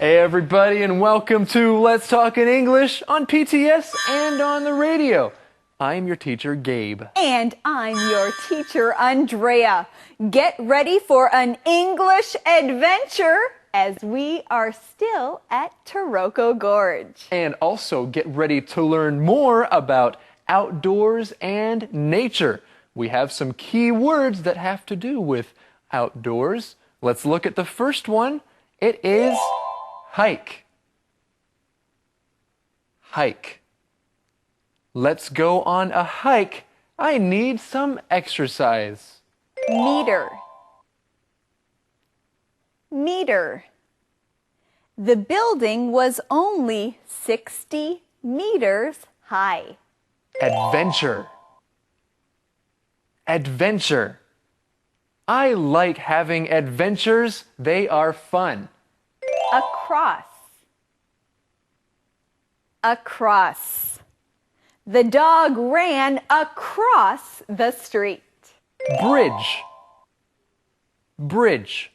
Hey everybody, and welcome to Let's Talk in English on PTS and on the radio. I'm your teacher, Gabe. And I'm your teacher, Andrea. Get ready for an English adventure as we are still at Taroko Gorge. And also get ready to learn more about outdoors and nature. We have some key words that have to do with outdoors. Let's look at the first one. It is hike. Hike. Let's go on a hike. I need some exercise. Meter. Meter. The building was only 60 meters high. Adventure. Adventure. I like having adventures. They are fun. Across. Across. The dog ran across the street. Bridge. Bridge.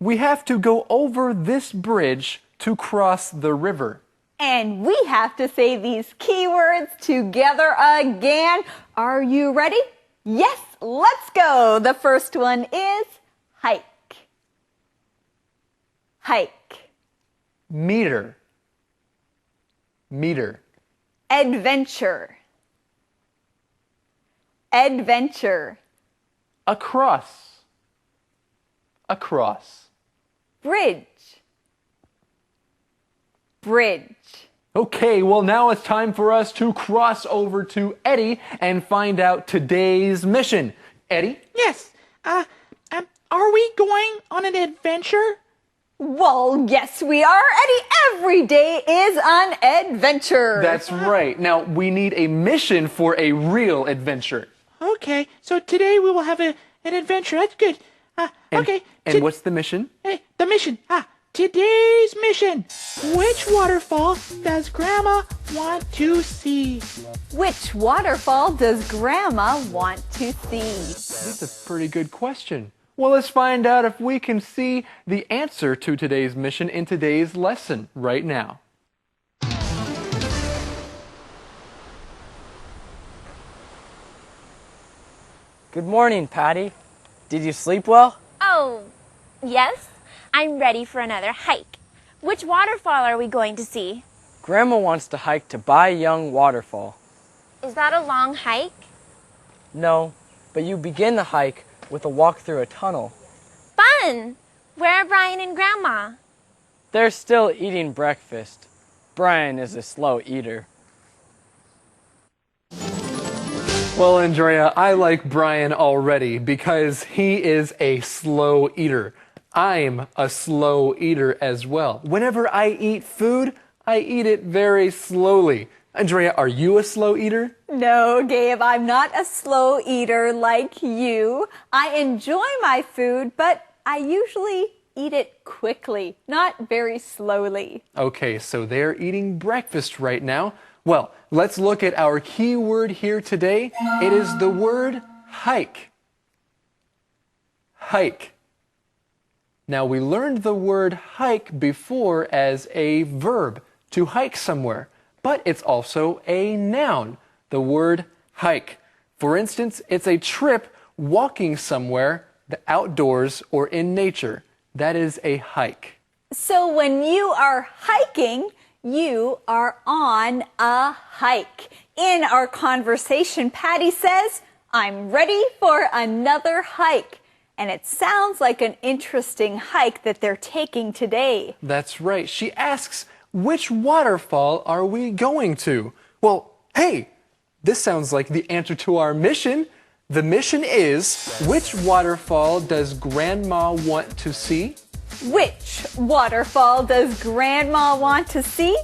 We have to go over this bridge to cross the river. And we have to say these keywords together again. Are you ready? Yes, let's go. The first one is hike. Hike. Meter. Meter. Adventure. Adventure. Across. Across. Bridge. Bridge. Okay, well now it's time for us to cross over to Eddie and find out today's mission. Eddie? Yes. Are we going on an adventure? Well, yes, we are, Eddie. Every day is an adventure. That's right. Now, we need a mission for a real adventure. Okay, so today we will have an adventure. That's good. Okay. And what's the mission? The mission. Today's mission. Which waterfall does Grandma want to see? Which waterfall does Grandma want to see? That's a pretty good question. Well, let's find out if we can see the answer to today's mission in today's lesson right now. Good morning, Patty. Did you sleep well? Oh, yes. I'm ready for another hike. Which waterfall are we going to see? Grandma wants to hike to Baiyang Waterfall. Is that a long hike? No, but you begin the hike with a walk through a tunnel. Fun! Where are Brian and Grandma? They're still eating breakfast. Brian is a slow eater. Well, Andrea, I like Brian already because he is a slow eater. I'm a slow eater as well. Whenever I eat food, I eat it very slowly. Andrea, are you a slow eater? No, Gabe, I'm not a slow eater like you. I enjoy my food, but I usually eat it quickly, not very slowly. Okay, so they're eating breakfast right now. Well, let's look at our key word here today. It is the word hike. Hike. Now, we learned the word hike before as a verb, to hike somewhere, but it's also a noun, the word hike. For instance, it's a trip walking somewhere, the outdoors or in nature. That is a hike. So when you are hiking, you are on a hike. In our conversation, Patty says, I'm ready for another hike. And it sounds like an interesting hike that they're taking today. That's right. She asks, which waterfall are we going to? Well, hey, this sounds like the answer to our mission. The mission is, which waterfall does Grandma want to see? Which waterfall does Grandma want to see?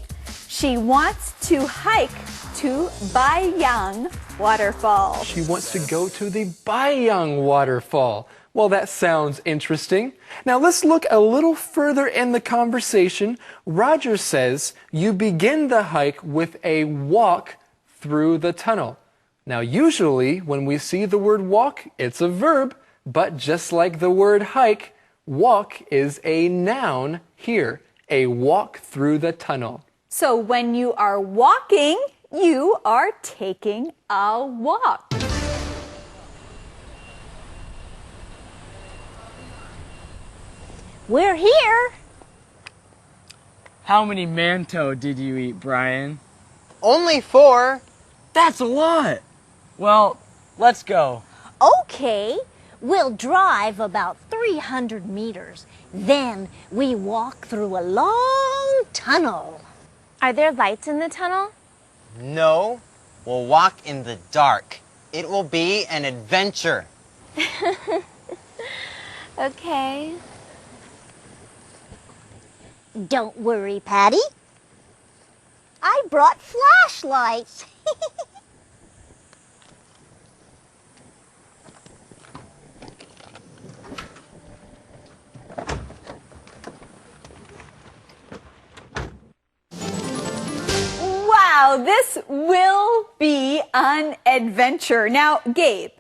She wants to hike to Baiyang Waterfall. She wants to go to the Baiyang Waterfall. Well, that sounds interesting. Now let's look a little further in the conversation. Roger says you begin the hike with a walk through the tunnel. Now usually when we see the word walk, it's a verb, but just like the word hike, walk is a noun here. a walk through the tunnel. So when you are walking, you are taking a walk. We're here. How many mantou did you eat, Brian? Only 4. That's a lot. Well, let's go. Okay, we'll drive about 300 meters. Then we walk through a long tunnel. Are there lights in the tunnel? No, we'll walk in the dark. It will be an adventure. Okay. Don't worry, Patty. I brought flashlights. Wow, this will be an adventure. Now, Gabe,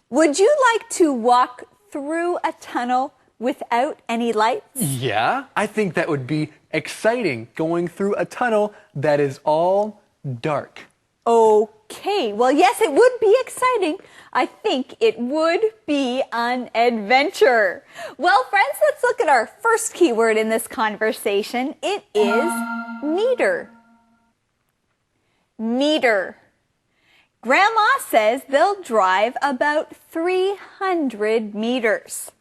would you like to walk through a tunnel without any lights? Yeah, I think that would be exciting, going through a tunnel that is all dark. Okay, well, yes, it would be exciting. I think it would be an adventure. Well, friends, let's look at our first keyword in this conversation. It is meter. Meter. Grandma says they'll drive about 300 meters.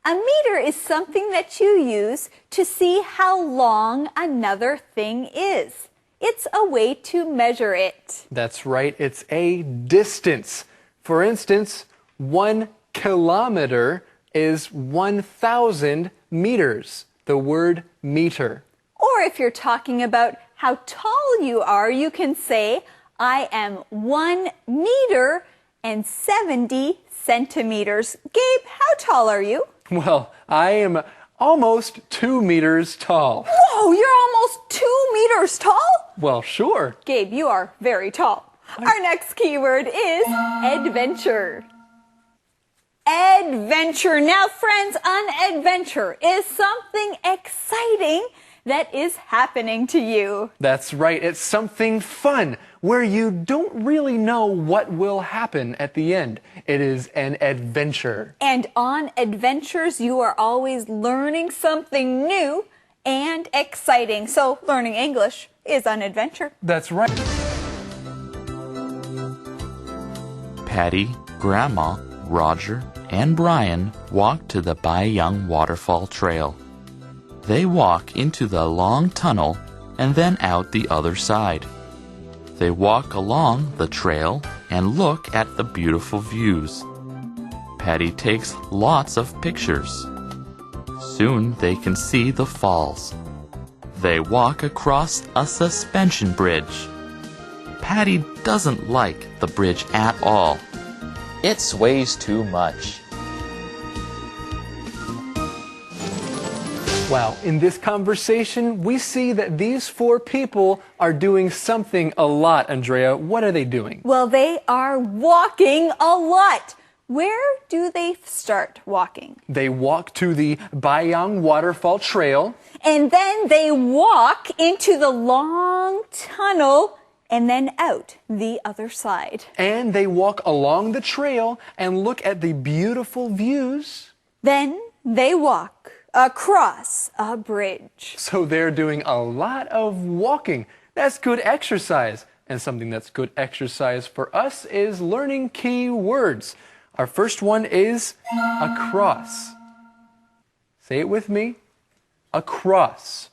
A meter is something that you use to see how long another thing is. It's a way to measure it. That's right, it's a distance. For instance, 1 kilometer is 1,000 meters, the word meter. Or if you're talking about how tall you are, you can say, I am 1 meter and 70 centimeters. Gabe, how tall are you? Well, I am almost 2 meters tall. Whoa, you're almost 2 meters tall? Well, sure. Gabe, you are very tall. Our next keyword is adventure. Adventure. Now, friends, an adventure is something exciting that is happening to you. That's right, it's something fun where you don't really know what will happen at the end. It is an adventure. And on adventures, you are always learning something new and exciting. So learning English is an adventure. That's right. Patty, Grandma, Roger, and Brian walk to the Baiyang Waterfall trail. They walk into the long tunnel and then out the other side. They walk along the trail and look at the beautiful views. Patty takes lots of pictures. Soon they can see the falls. They walk across a suspension bridge. Patty doesn't like the bridge at all. It sways too much. Wow, in this conversation, we see that these 4 people are doing something a lot, Andrea. What are they doing? Well, they are walking a lot. Where do they start walking? They walk to the Baiyang Waterfall trail. And then they walk into the long tunnel and then out the other side. And they walk along the trail and look at the beautiful views. Then they walk across a bridge. So they're doing a lot of walking. That's good exercise. And something that's good exercise for us is learning key words. Our first one is across. Say it with me. Across.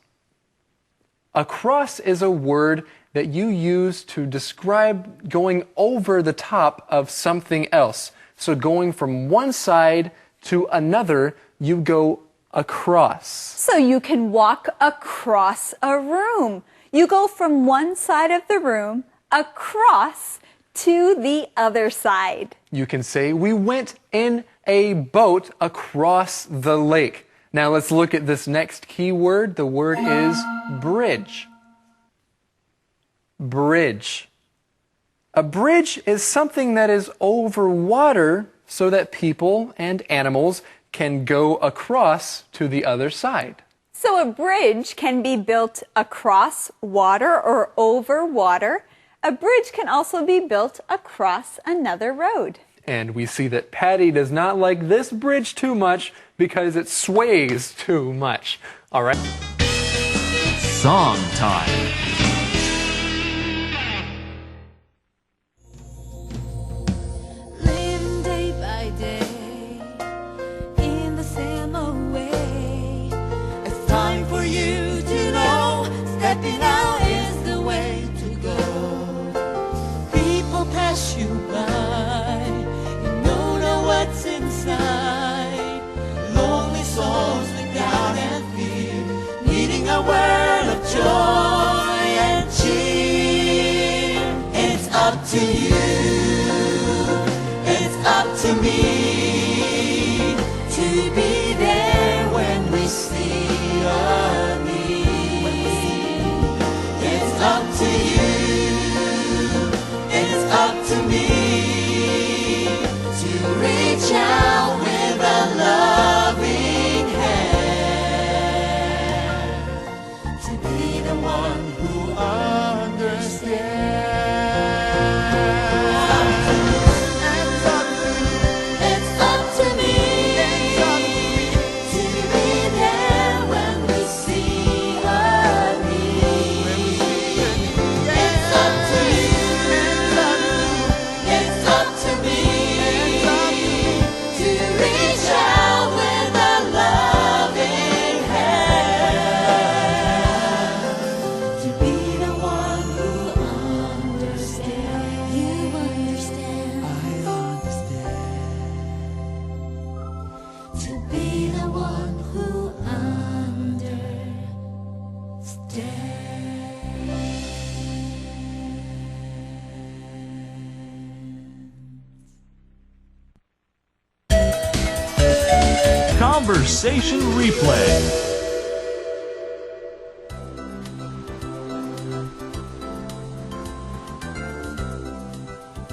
Across is a word that you use to describe going over the top of something else. So going from one side to another, you go across. So you can walk across a room. You go from one side of the room across to the other side. You can say, we went in a boat across the lake. Now let's look at this next key word. The word is bridge. Bridge. A bridge is something that is over water so that people and animals can go across to the other side. So a bridge can be built across water or over water. A bridge can also be built across another road. And we see that Patty does not like this bridge too much because it sways too much. All right. Song time. Living day by day in the same way. It's time for you to know stepping out is the way to go. People pass you by, you don't know what's inside. Lonely souls look down and fear, needing a word of joy and cheer. It's up to you. It's up to me to be there when we see a need. It's up to you. It's up to me to reach out with a loving hand, to be the one who understands. It's up to me to be there when we see a need. It's up to you. It's up to me to reach out with a loving hand, to be the one who understands. You understand. I understand. To be the one who understands. Conversation replay.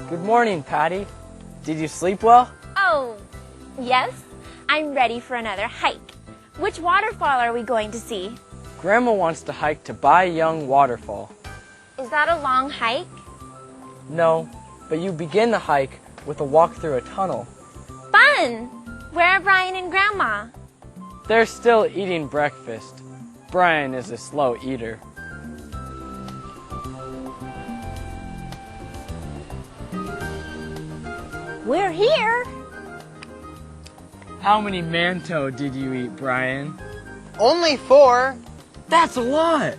Good morning, Patty. Did you sleep well? Oh, yes. I'm ready for another hike. Which waterfall are we going to see? Grandma wants to hike to Baiyang Waterfall. Is that a long hike? No, but you begin the hike with a walk through a tunnel. Fun! Where are Brian and Grandma? They're still eating breakfast. Brian is a slow eater. We're here. How many mantou did you eat, Brian? Only 4. That's a lot.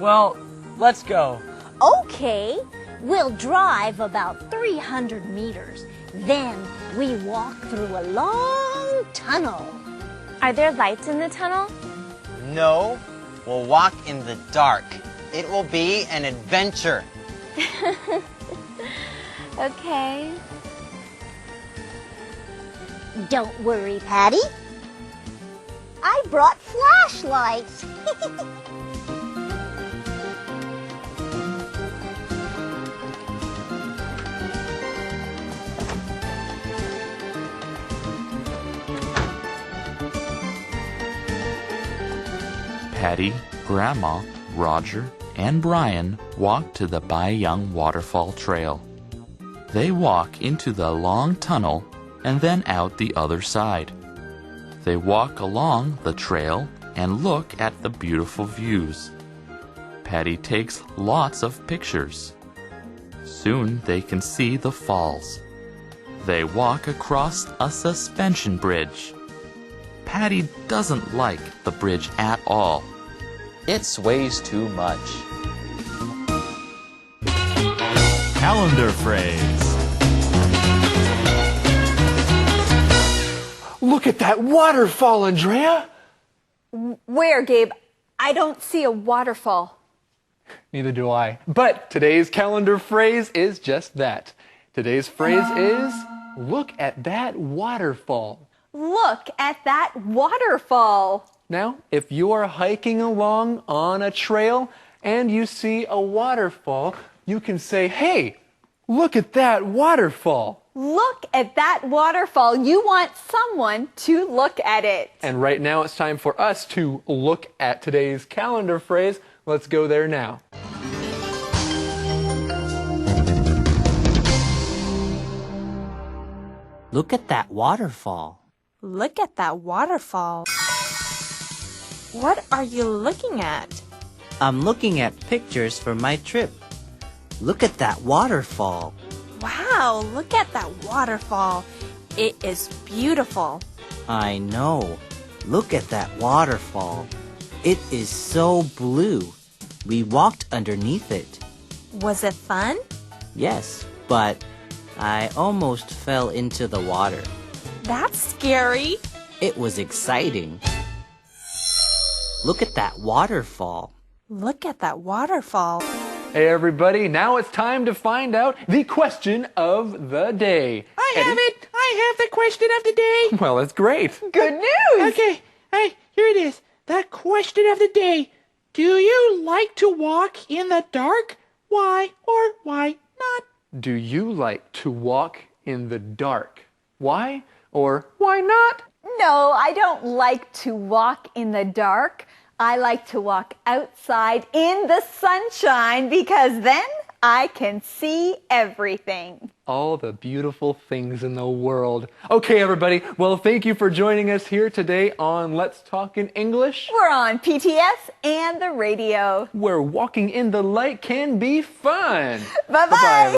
Well, let's go. Okay, we'll drive about 300 meters. Then we walk through a long tunnel. Are there lights in the tunnel? No, we'll walk in the dark. It will be an adventure. Okay. Don't worry, Patty. I brought flashlights. Patty, Grandma, Roger, and Brian walk to the Baiyang Waterfall trail. They walk into the long tunnel and then out the other side. They walk along the trail and look at the beautiful views. Patty takes lots of pictures. Soon they can see the falls. They walk across a suspension bridge. Patty doesn't like the bridge at all. It sways too much. Calendar phrase. Look at that waterfall, Andrea. Where, Gabe? I don't see a waterfall. Neither do I. But today's calendar phrase is just that. Today's phrase is, look at that waterfall. Look at that waterfall. Now, if you are hiking along on a trail and you see a waterfall, you can say, hey, look at that waterfall. Look at that waterfall. You want someone to look at it. And right now it's time for us to look at today's calendar phrase. Let's go there now. Look at that waterfall. Look at that waterfall. What are you looking at? I'm looking at pictures for my trip. Look at that waterfall. Wow, look at that waterfall. It is beautiful. I know. Look at that waterfall. It is so blue. We walked underneath it. Was it fun? Yes, but I almost fell into the water. That's scary. It was exciting. Look at that waterfall. Look at that waterfall. Hey everybody, now it's time to find out the question of the day. I have it. I have the question of the day. Well, that's great. Good news. Okay, here it is. The question of the day. Do you like to walk in the dark? Why or why not? Do you like to walk in the dark? Why or why not? No, I don't like to walk in the dark. I like to walk outside in the sunshine because then I can see everything. All the beautiful things in the world. Okay, everybody. Well, thank you for joining us here today on Let's Talk in English. We're on PTS and the radio. Where walking in the light can be fun. Bye-bye.